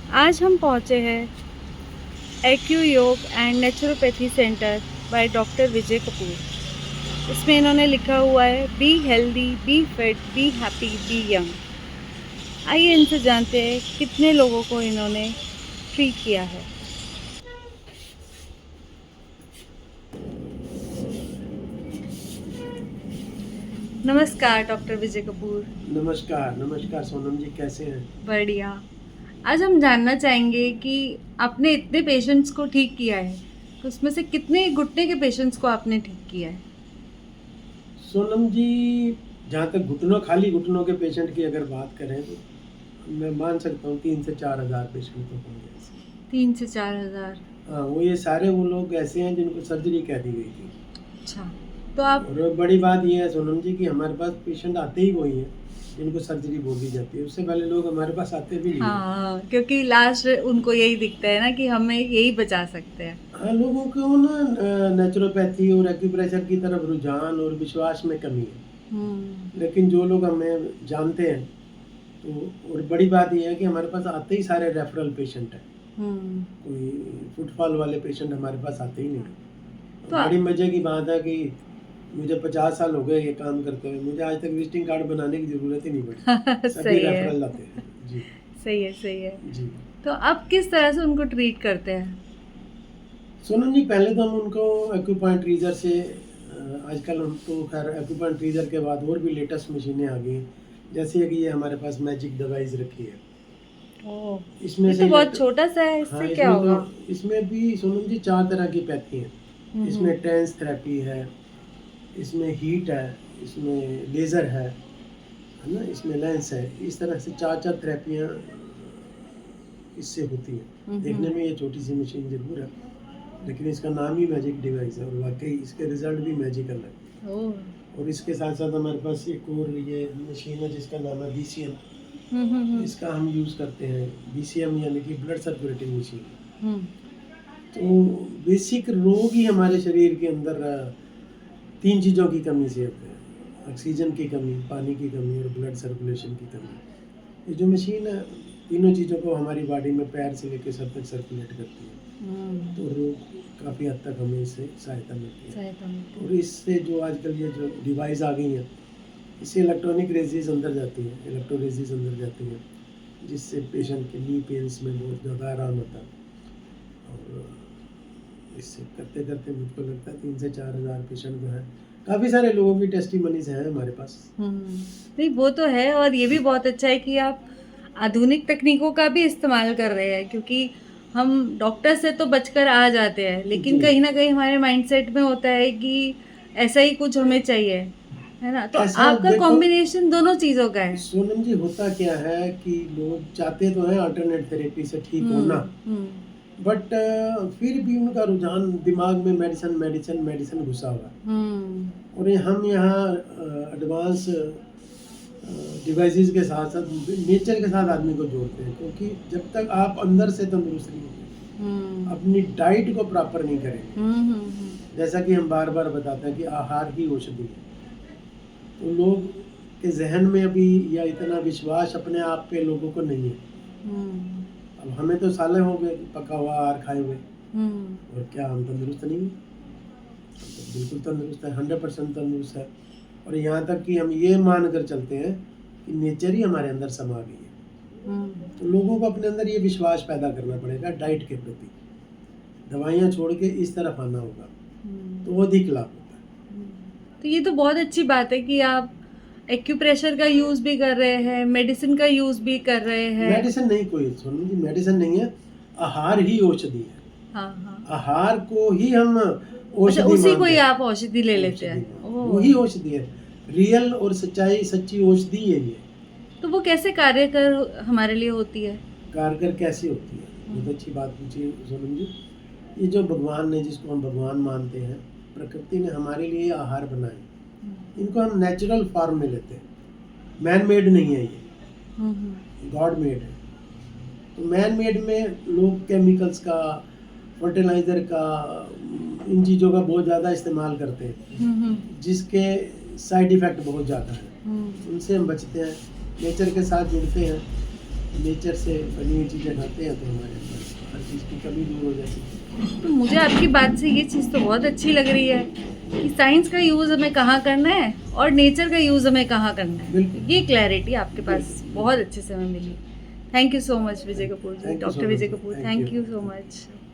आज हम पहुँचे हैं acu yoga and naturopathy centre by doctor Vijay Kapoor. इसमें इन्होंने लिखा हुआ है be healthy, be fit, be happy, be young. आइए इनसे जानते हैं कितने लोगों को इन्होंने ट्रीट किया है। नमस्कार डॉक्टर विजय कपूर। नमस्कार नमस्कार सोनम जी, कैसे हैं? बढ़िया। आज हम जानना चाहेंगे कि आपने इतने पेशेंट्स को ठीक किया है, तो उसमें से कितने घुटने के पेशेंट्स को आपने ठीक किया है? सोनम जी, जहाँ तक खाली घुटनों के पेशेंट की अगर बात करें तो मैं मान सकता हूँ 3 से 4 हज़ार पेशेंट तो होंगे ऐसे। 3 से 4 हज़ार। हाँ, वो ये सारे वो लोग ऐसे हैं जिनको सर्जरी कह दी गई थी। अच्छा, तो आप और बड़ी बात ये है सोनम जी कि हमारे पास पेशेंट आते ही वही हैं जिनको सर्जरी बोल दी जाती है। उससे पहले लोग हमारे पास आते भी नहीं हैं। हाँ, क्योंकि लास्ट उनको यही दिखता है ना कि हमें यही बचा सकते हैं। हाँ, लोगों को ना नेचुरोपैथी और एक्यूप्रेशर की तरफ रुझान और विश्वास में कमी है। लेकिन जो लोग हमें जानते हैं तो, और बड़ी बात यह है कि हमारे पास आते ही सारे रेफरल पेशेंट हैं। कोई फुटफॉल वाले पेशेंट हमारे पास आते ही नहीं। तो बड़ी मजे की बात है कि मुझे 50 साल हो गए ये काम करते हुए, मुझे आज तक विजिटिंग कार्ड बनाने की जरूरत ही नहीं पड़ी। सभी सही है, रेफरल आते हैं जी। सही है, सही है। जी तो आप किस तरह से उनको ट्रीट करते हैं? सोनम जी, पहले तो हम उनको एक्यूपॉइंट रीजर से आजकल हम तो खैर एक्यूपॉइंट रीजर के बाद और भी लेटेस्ट मशीनें आ गई, जैसे कि ये हमारे पास मैजिक डिवाइस रखी है। ओह, इसमें ये से तो बहुत छोटा सा है, हाँ, इससे क्या इसमें होगा? तो इसमें भी सोनम जी 4 तरह की पैथी है। इसमें टेंस थेरेपी है, इसमें हीट है, इसमें लेज़र है ना, इसमें लेंस है। इस तरह से 4 थेरेपियाँ इससे होती हैं। देखने में ये छोटी सी मशीन जरूर है, लेकिन इसका नाम ही मैजिक डिवाइस है और वाकई इसके रिजल्ट भी मैजिकल है। और इसके साथ साथ हमारे पास एक और ये मशीन है जिसका नाम है BCM। इसका हम यूज़ करते हैं। BCM यानी कि ब्लड सर्कुलेटिंग मशीन। तो बेसिक रोग ही हमारे शरीर के अंदर 3 चीज़ों की कमी से होते हैं: ऑक्सीजन की कमी, पानी की कमी और ब्लड सर्कुलेशन की कमी। ये जो मशीन है तीनों चीज़ों को हमारी बॉडी में पैर से लेकर सर तक सर्कुलेट करती है। तो रोग काफ़ी हद तक हमें इससे सहायता मिलती है। और इससे जो आजकल ये जो डिवाइस आ गई हैं, इससे इलेक्ट्रॉनिक रेजीज अंदर जाती हैं, इलेक्ट्रो रेजीज अंदर जाती हैं, जिससे पेशेंट के नी पेन्स में बहुत ज़्यादा आराम होता है। और इससे करते करते मुझको लगता है 3 से 4 हज़ार पेशेंट जो है, काफ़ी सारे लोगों की टेस्टिमनीज हैं हमारे पास। नहीं, वो तो है, और ये भी बहुत अच्छा है कि आप आधुनिक तकनीकों का भी इस्तेमाल कर रहे हैं, क्योंकि हम डॉक्टर से तो बचकर आ जाते हैं, लेकिन कहीं ना कहीं हमारे माइंडसेट में होता है कि ऐसा ही कुछ हमें चाहिए, है ना? तो आपका कॉम्बिनेशन दोनों चीज़ों का है। सोनम जी, होता क्या है कि लोग चाहते तो हैं अल्टरनेट थेरेपी से ठीक होना, बट फिर भी उनका रुझान दिमाग में मेडिसिन मेडिसिन मेडिसिन घुसा हुआ। और हम यहाँ एडवांस डिवाइसेस के साथ साथ नेचर के साथ आदमी को जोड़ते हैं, क्योंकि जब तक आप अंदर से तंदुरुस्त नहीं होंगे, अपनी डाइट को प्रॉपर नहीं करेंगे, जैसा कि हम बार बार बताते हैं कि आहार ही औषधि है, तो लोग के जहन में अभी या इतना विश्वास अपने आप पे लोगों को नहीं है। अब हमें तो सालें हो गए पका हुआ आहार खाए हुए, और क्या हम तंदुरुस्त नहीं हैं? तो बिल्कुल तंदुरुस्त है, 100% तंदुरुस्त है। और यहाँ तक कि हम ये मान कर चलते हैं कि नेचर ही हमारे अंदर समा गई है। तो लोगों को अपने अंदर ये विश्वास पैदा करना पड़ेगा डाइट के प्रति, दवाइयाँ छोड़ के इस तरफ आना होगा, तो वो अधिक लाभ होता है। तो ये तो बहुत अच्छी बात है कि आप एक्यूप्रेशर का यूज़ भी कर रहे हैं, मेडिसिन का यूज़ भी कर रहे हैं। मेडिसिन नहीं, कोई सोनम जी मेडिसिन नहीं है, आहार ही औषधि है। हाँ। आहार को ही हम अच्छा, उसी को ही आप औषधि ले लेते हैं? वही औषधि है, रियल और सच्ची औषधि है ये। तो वो कैसे कार्यकर हमारे लिए होती है? कारगर कैसे होती है, बहुत अच्छी बात पूछी सोनम जी। ये जो भगवान ने, जिसको हम भगवान मानते हैं, प्रकृति ने हमारे लिए आहार बनाए, इनको हम नेचुरल फॉर्म में लेते हैं। मैन मेड नहीं है ये, गॉड मेड है। तो मैन मेड में लोग केमिकल्स का, फर्टिलाइज़र का, इन चीज़ों का बहुत ज़्यादा इस्तेमाल करते हैं, जिसके साइड इफ़ेक्ट बहुत ज़्यादा है। उनसे हम बचते हैं, नेचर के साथ जुड़ते हैं, नेचर से बनी हुई चीज़ें खाते हैं तो हमारे पास हर चीज़ की कमी दूर हो जाती है। तो मुझे आपकी बात से ये चीज़ तो बहुत अच्छी लग रही है कि साइंस का यूज़ हमें कहाँ करना है और नेचर का यूज़ हमें कहाँ करना है। बिल्कुल। ये क्लैरिटी आपके पास बहुत अच्छे से हमें मिली। Thank you so much Vijay Kapoor ji, Thank you so doctor much. Vijay Kapoor, Thank thank you. You so much.